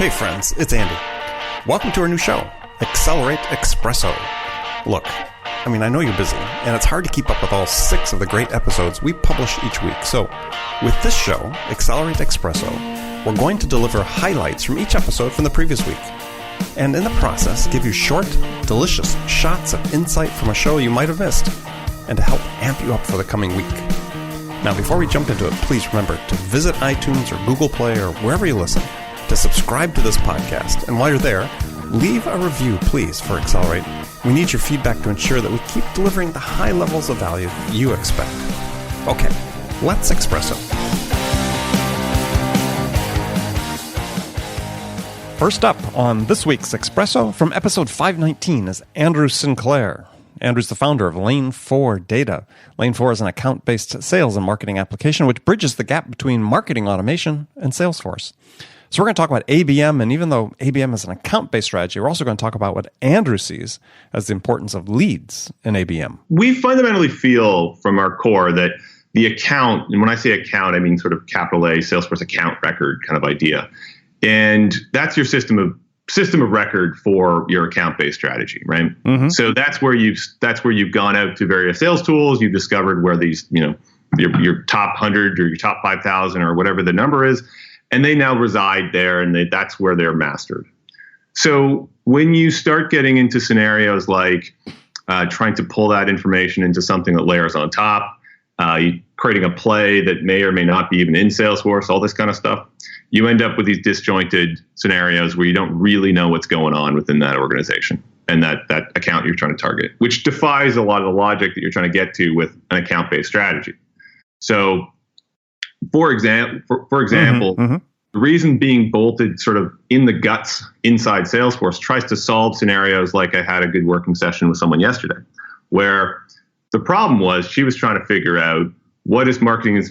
Hey friends, it's Andy. Welcome to our new show, Accelerate Expresso. Look, I know you're busy, and it's hard to keep up with all 6 of the great episodes we publish each week. So, with this show, Accelerate Expresso, we're going to deliver highlights from each episode from the previous week. And in the process, give you short, delicious shots of insight from a show you might have missed, and to help amp you up for the coming week. Now, before we jump into it, please remember to visit iTunes or Google Play or wherever you listen to subscribe to this podcast. And while you're there, leave a review, please, for Accelerate. We need your feedback to ensure that we keep delivering the high levels of value you expect. Okay, let's Expresso. First up on this week's Expresso from episode 519 is Andrew Sinclair. Andrew's the founder of Lane 4 Data. Lane 4 is an account-based sales and marketing application which bridges the gap between marketing automation and Salesforce. So we're going to talk about ABM, and even though ABM is an account-based strategy, we're also going to talk about what Andrew sees as the importance of leads in ABM. We fundamentally feel from our core that the account, and when I say account, I mean sort of capital A, Salesforce account record kind of idea. And that's your system of record for your account-based strategy, right? Mm-hmm. So that's where you've gone out to various sales tools. You've discovered where these, your top 100 or your top 5,000 or whatever the number is, and they now reside there, and that's where they're mastered. So when you start getting into scenarios like trying to pull that information into something that layers on top, creating a play that may or may not be even in Salesforce, all this kind of stuff, you end up with these disjointed scenarios where you don't really know what's going on within that organization and that account you're trying to target, which defies a lot of the logic that you're trying to get to with an account-based strategy. So, for example, the reason being bolted sort of in the guts inside Salesforce tries to solve scenarios like I had a good working session with someone yesterday, where the problem was she was trying to figure out what is marketing's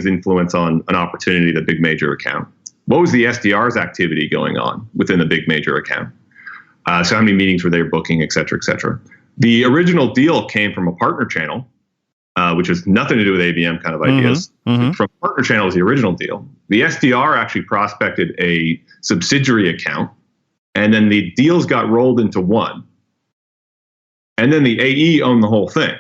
influence on an opportunity at a big major account? What was the SDR's activity going on within the big major account? So how many meetings were they booking, et cetera, et cetera. The original deal came from a partner channel, which has nothing to do with ABM kind of ideas. Mm-hmm. From partner channel was the original deal. The SDR actually prospected a subsidiary account, and then the deals got rolled into one. And then the AE owned the whole thing,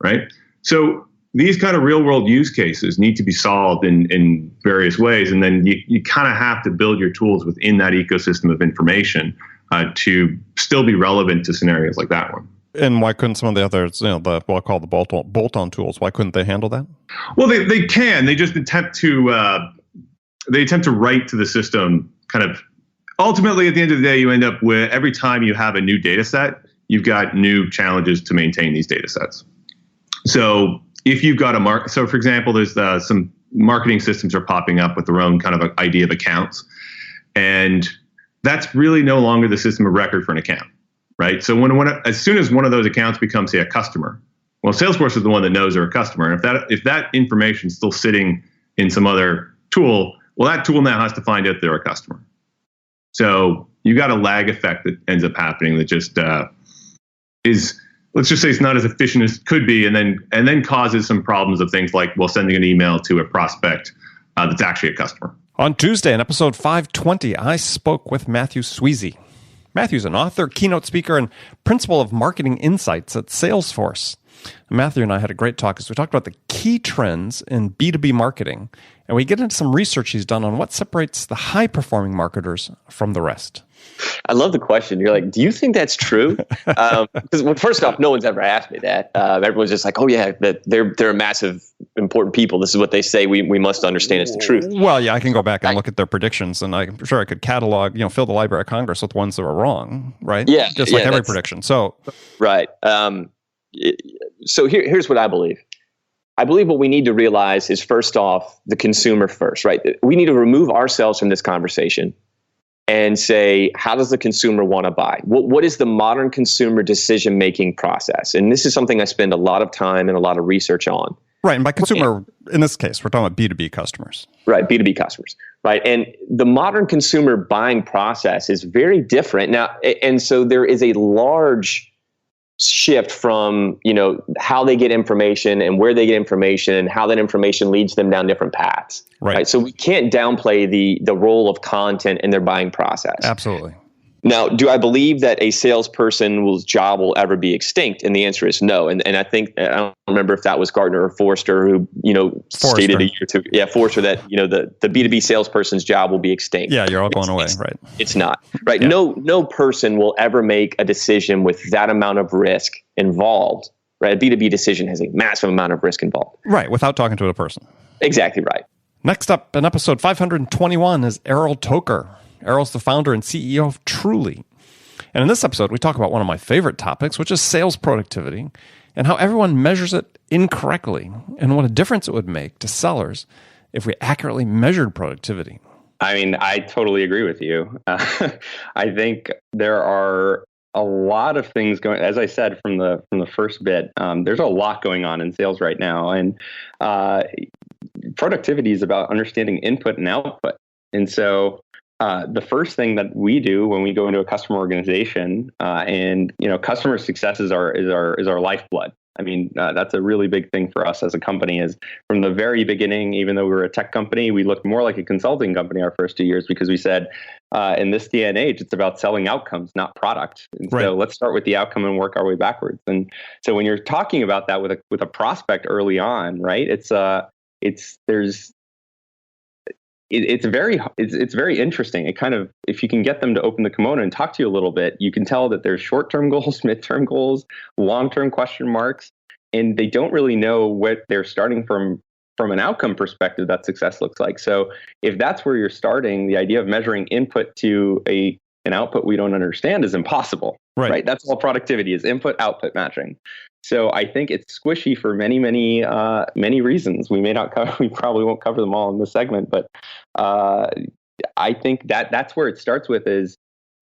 right? So these kind of real world use cases need to be solved in various ways. And then you kind of have to build your tools within that ecosystem of information to still be relevant to scenarios like that one. And why couldn't some of the others, what I call the bolt-on tools, why couldn't they handle that? Well, they can. They just attempt to write to the system kind of. Ultimately, at the end of the day, you end up with every time you have a new data set, you've got new challenges to maintain these data sets. So if you've got so for example, there's some marketing systems are popping up with their own kind of idea of accounts. And that's really no longer the system of record for an account, right? So as soon as one of those accounts becomes, say, a customer, well, Salesforce is the one that knows they're a customer. And if that information is still sitting in some other tool, well, that tool now has to find out they're a customer. So you got a lag effect that ends up happening that just is, let's just say, it's not as efficient as it could be, and then causes some problems of things like, well, sending an email to a prospect that's actually a customer. On Tuesday, in episode 520, I spoke with Matthew Sweezy. Matthew's an author, keynote speaker, and principal of marketing insights at Salesforce. Matthew and I had a great talk as we talked about the key trends in B2B marketing, and we get into some research he's done on what separates the high-performing marketers from the rest. I love the question. You're like, do you think that's true? Because first off, no one's ever asked me that. Everyone's just like, oh yeah, that they're massive, important people. This is what they say. We must understand it's the truth. Well, yeah, I can go back and look at their predictions, and I'm sure I could catalog, fill the Library of Congress with ones that were wrong, right? Yeah, just like every prediction. So, right. So here's what I believe. I believe what we need to realize is, first off, the consumer first, right? We need to remove ourselves from this conversation and say, how does the consumer want to buy? What is the modern consumer decision-making process? And this is something I spend a lot of time and a lot of research on. Right, and by consumer, in this case, we're talking about B2B customers. Right, B2B customers, right? And the modern consumer buying process is very different now. And so there is a large shift from, how they get information and where they get information and how that information leads them down different paths. Right. So we can't downplay the role of content in their buying process. Absolutely. Now, do I believe that a salesperson's job will ever be extinct? And the answer is no. And I think, I don't remember if that was Gartner or Forrester who, stated a year or two. Yeah, Forrester, that, the B2B salesperson's job will be extinct. Yeah, you're all going away, right? It's not. Right. Yeah. No person will ever make a decision with that amount of risk involved. Right. A B2B decision has a massive amount of risk involved. Right, without talking to a person. Exactly right. Next up in episode 521 is Errol Toker. Errol's the founder and CEO of Truly. And in this episode, we talk about one of my favorite topics, which is sales productivity, and how everyone measures it incorrectly, and what a difference it would make to sellers if we accurately measured productivity. I mean, I totally agree with you. I think there are a lot of things going, as I said from the first bit, there's a lot going on in sales right now. And productivity is about understanding input and output. And so the first thing that we do when we go into a customer organization, and customer success is our lifeblood. I mean, that's a really big thing for us as a company. Is from the very beginning, even though we were a tech company, we looked more like a consulting company our first 2 years, because we said, in this day and age, it's about selling outcomes, not product. And right. So let's start with the outcome and work our way backwards. And so when you're talking about that with a prospect early on, right? It's very interesting. It kind of, if you can get them to open the kimono and talk to you a little bit, you can tell that there's short-term goals, mid-term goals, long-term question marks, and they don't really know what they're starting from an outcome perspective that success looks like. So if that's where you're starting, the idea of measuring input to an output we don't understand is impossible. Right? That's all productivity is, input-output matching. So I think it's squishy for many, many, many reasons. We probably won't cover them all in this segment, but I think that's where it starts with is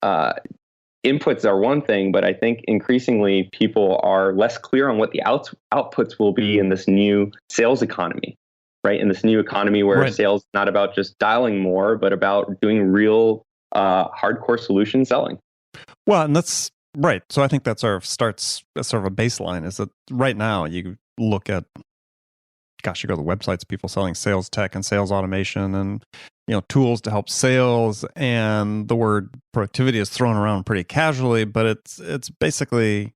inputs are one thing, but I think increasingly people are less clear on what the outputs will be in this new sales economy, right? In this new economy where sales is not about just dialing more, but about doing real hardcore solution selling. Well, and that's right. So I think that sort of starts as sort of a baseline, is that right now you look at, you go to the websites, people selling sales tech and sales automation and, tools to help sales. And the word productivity is thrown around pretty casually, but it's basically,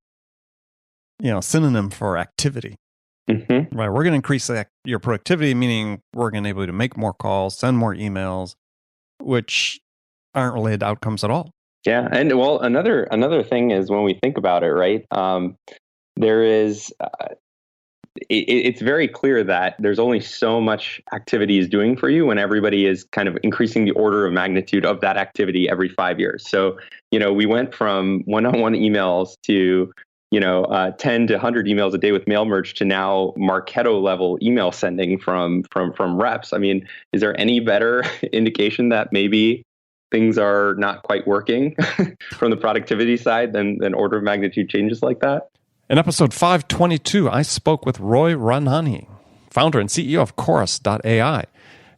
synonym for activity. Mm-hmm. Right. We're going to increase your productivity, meaning we're going to be able to make more calls, send more emails, which aren't related to outcomes at all. Yeah, and well, another thing is when we think about it, right? There is, it's very clear that there's only so much activity is doing for you when everybody is kind of increasing the order of magnitude of that activity every 5 years. So, we went from one-on-one emails to 10 to 100 emails a day with mail merge to now Marketo level email sending from reps. I mean, is there any better indication that maybe things are not quite working from the productivity side than order of magnitude changes like that? In episode 522, I spoke with Roy Ranani, founder and CEO of Chorus.ai.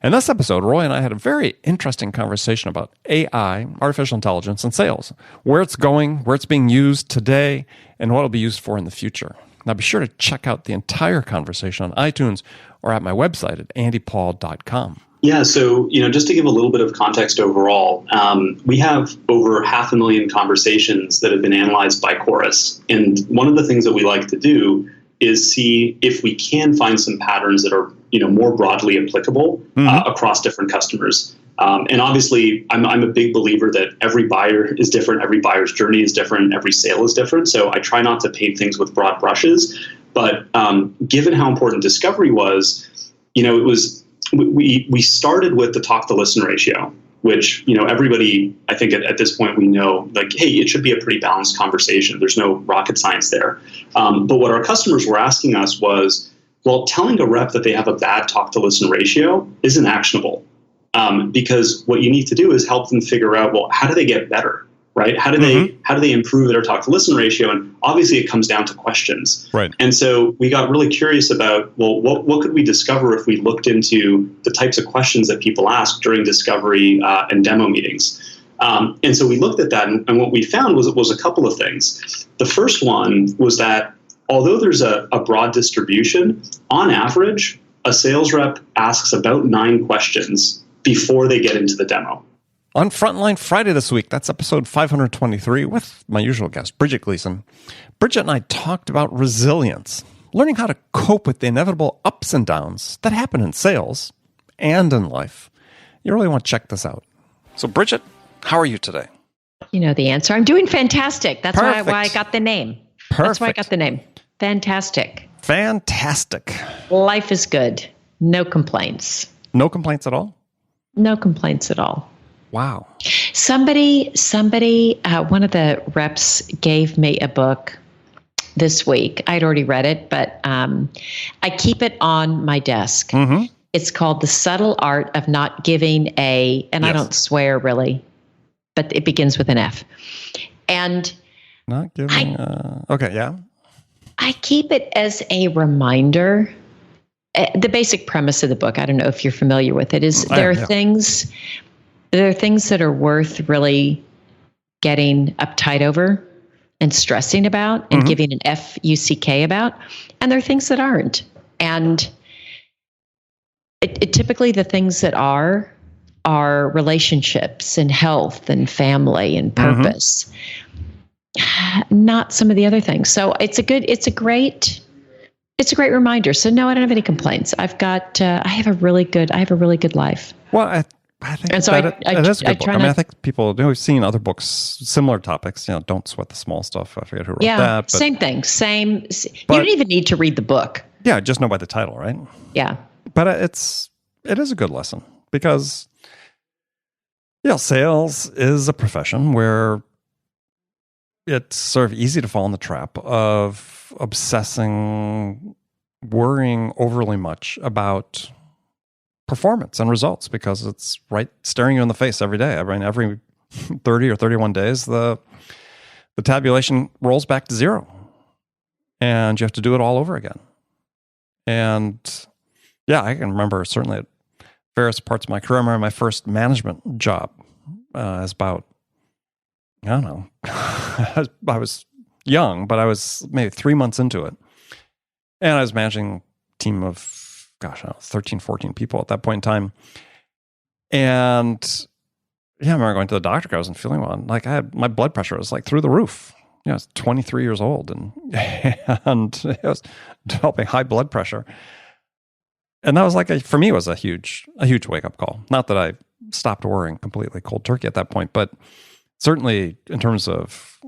In this episode, Roy and I had a very interesting conversation about AI, artificial intelligence, and sales, where it's going, where it's being used today, and what it'll be used for in the future. Now, be sure to check out the entire conversation on iTunes or at my website at andypaul.com. Yeah, so just to give a little bit of context overall, we have over 500,000 conversations that have been analyzed by Chorus. And one of the things that we like to do is see if we can find some patterns that are more broadly applicable across different customers. And obviously, I'm a big believer that every buyer is different, every buyer's journey is different, every sale is different. So I try not to paint things with broad brushes. But given how important discovery was, it was. We started with the talk to listen ratio, which, everybody, I think at this point we know, like, hey, it should be a pretty balanced conversation. There's no rocket science there. But what our customers were asking us was, well, telling a rep that they have a bad talk to listen ratio isn't actionable, because what you need to do is help them figure out, well, how do they get better? Right? How do they improve their talk to listen ratio? And obviously it comes down to questions. Right. And so we got really curious about, well, what could we discover if we looked into the types of questions that people ask during discovery and demo meetings? And so we looked at that, and what we found was a couple of things. The first one was that although there's a broad distribution, on average, a sales rep asks about 9 questions before they get into the demo. On Frontline Friday this week, that's episode 523 with my usual guest, Bridget Gleason. Bridget and I talked about resilience, learning how to cope with the inevitable ups and downs that happen in sales and in life. You really want to check this out. So, Bridget, how are you today? You know the answer. I'm doing fantastic. That's why I got the name. Perfect. That's why I got the name. Fantastic. Fantastic. Life is good. No complaints. No complaints at all? No complaints at all. Wow. Somebody, one of the reps gave me a book this week. I'd already read it, but I keep it on my desk. Mm-hmm. It's called The Subtle Art of Not Giving and yes. I don't swear really, but it begins with an F. And not giving, okay, yeah. I keep it as a reminder. The basic premise of the book, I don't know if you're familiar with it, is there are things that are worth really getting uptight over and stressing about and giving an F-U-C-K about, and there are things that aren't. And it typically the things that are relationships and health and family and purpose, not some of the other things. So it's a great reminder. So no, I don't have any complaints. I have a really good life. Well, I think and so that it is a good book. I think people, we've seen other books, similar topics, Don't Sweat the Small Stuff. I forget who wrote that. But, same thing. You don't even need to read the book. Yeah, just know by the title, right? Yeah. But it is a good lesson because, sales is a profession where it's sort of easy to fall in the trap of obsessing, worrying overly much about performance and results because it's right staring you in the face every day. I mean, every 30 or 31 days, the tabulation rolls back to zero and you have to do it all over again. And I can remember certainly at various parts of my career, I remember my first management job as about, I don't know, I was young, but I was maybe 3 months into it. And I was managing a team of 13, 14 people at that point in time. And I remember going to the doctor. I wasn't feeling well. Like my blood pressure was like through the roof. I was 23 years old and it was developing high blood pressure. And that was for me, it was a huge wake up call. Not that I stopped worrying completely cold turkey at that point, but certainly in terms of,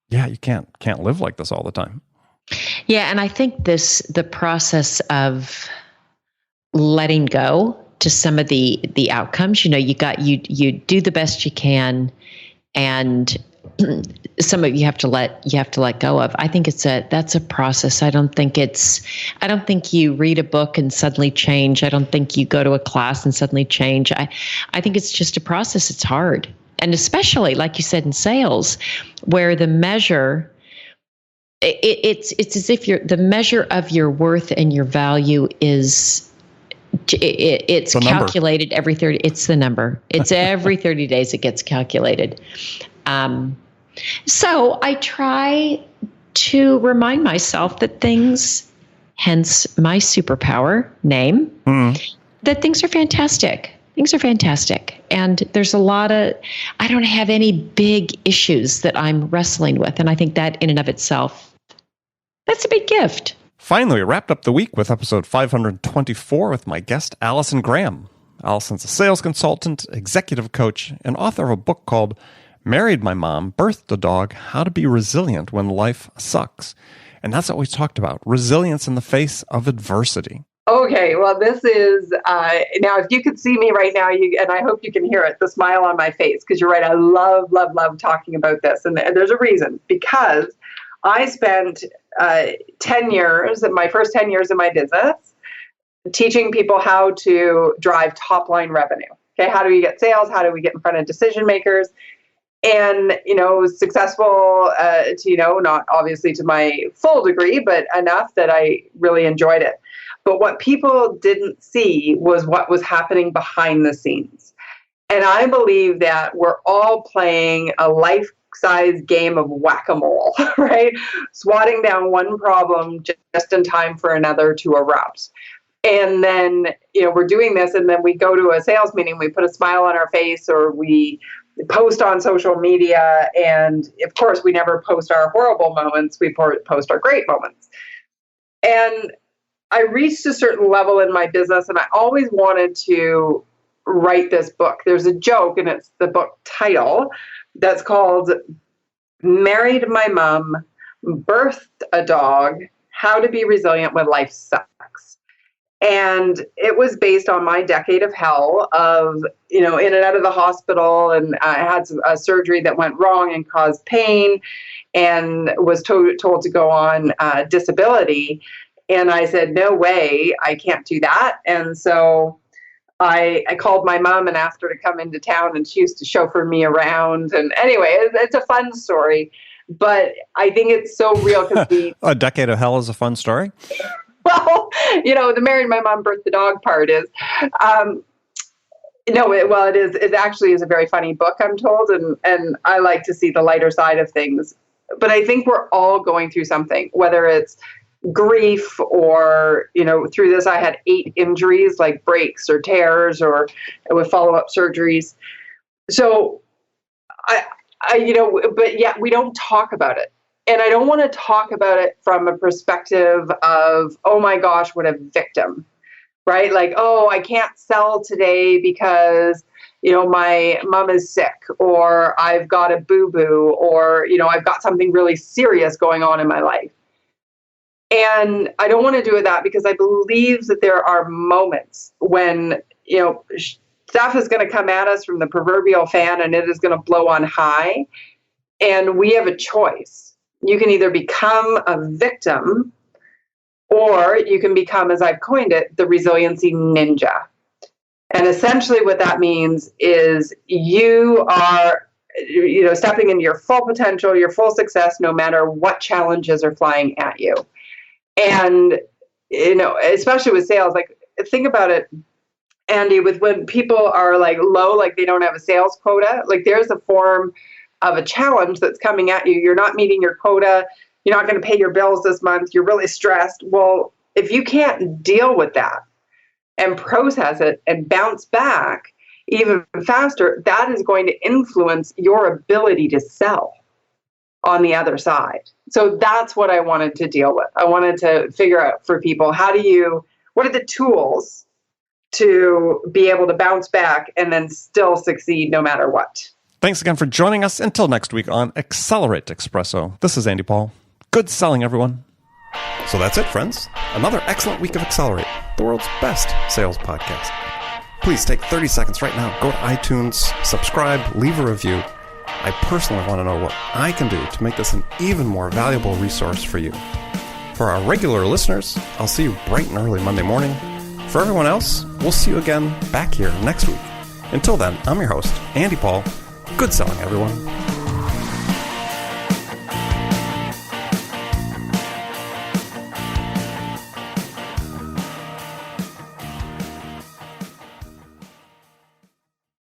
you can't live like this all the time. Yeah. And I think the process of letting go to some of the outcomes, you do the best you can, and some of you have to let go of. I think that's a process. I don't think you read a book and suddenly change. I don't think you go to a class and suddenly change. I think it's just a process. It's hard. And especially like you said in sales, where the measure, it's as if the measure of your worth and your value is, it's calculated every 30. It's the number. It's every 30 days it gets calculated. So I try to remind myself that things, hence my superpower name, that things are fantastic. Things are fantastic. And there's I don't have any big issues that I'm wrestling with. And I think that in and of itself, that's a big gift. Finally, we wrapped up the week with episode 524 with my guest, Allison Graham. Allison's a sales consultant, executive coach, and author of a book called Married My Mom, Birthed a Dog, How to Be Resilient When Life Sucks. And that's what we talked about, resilience in the face of adversity. Okay, well, this is, now if you could see me right now, and I hope you can hear it, the smile on my face, because you're right, I love talking about this. And there's a reason, because I spent 10 years, my first 10 years in my business, teaching people how to drive top line revenue. Okay, how do we get sales? How do we get in front of decision makers? And, successful to, not obviously to my full degree, but enough that I really enjoyed it. But what people didn't see was what was happening behind the scenes. And I believe that we're all playing a life-size game of whack-a-mole, right? Swatting down one problem just in time for another to erupt. And then, we're doing this, and then we go to a sales meeting, we put a smile on our face, or we post on social media. And of course, we never post our horrible moments. We post our great moments. And I reached a certain level in my business, and I always wanted to write this book. There's a joke, and it's the book title that's called Married My Mom, Birthed a Dog, How to Be Resilient When Life Sucks. And it was based on my decade of hell of, in and out of the hospital. And I had a surgery that went wrong and caused pain and was told to go on disability. And I said, no way, I can't do that. And so I called my mom and asked her to come into town, and she used to chauffeur me around. And anyway, it's a fun story, but I think it's so real because A decade of hell is a fun story. Well, the Married My Mom, Birthed the Dog part is, it is. It actually is a very funny book, I'm told, and I like to see the lighter side of things. But I think we're all going through something, whether it's grief or, through this, I had 8 injuries like breaks or tears or with follow-up surgeries. So but yet we don't talk about it. And I don't want to talk about it from a perspective of, oh my gosh, what a victim, right? Like, oh, I can't sell today because, my mom is sick, or I've got a boo-boo, or, I've got something really serious going on in my life. And I don't want to do that because I believe that there are moments when, stuff is going to come at us from the proverbial fan, and it is going to blow on high. And we have a choice. You can either become a victim, or you can become, as I've coined it, the resiliency ninja. And essentially what that means is you are, stepping into your full potential, your full success, no matter what challenges are flying at you. And, especially with sales, like, think about it, Andy, with when people are like low, like they don't have a sales quota, like there's a form of a challenge that's coming at you. You're not meeting your quota. You're not going to pay your bills this month. You're really stressed. Well, if you can't deal with that and process it and bounce back even faster, that is going to influence your ability to sell on the other side. So that's what I wanted to deal with. I wanted to figure out for people, what are the tools to be able to bounce back and then still succeed no matter what. Thanks again for joining us. Until next week on Accelerate Expresso. This is Andy Paul. Good selling, everyone. So that's it, friends. Another excellent week of Accelerate, the world's best sales podcast. Please take 30 seconds right now. Go to iTunes, subscribe, leave a review. I personally want to know what I can do to make this an even more valuable resource for you. For our regular listeners, I'll see you bright and early Monday morning. For everyone else, we'll see you again back here next week. Until then, I'm your host, Andy Paul. Good selling, everyone.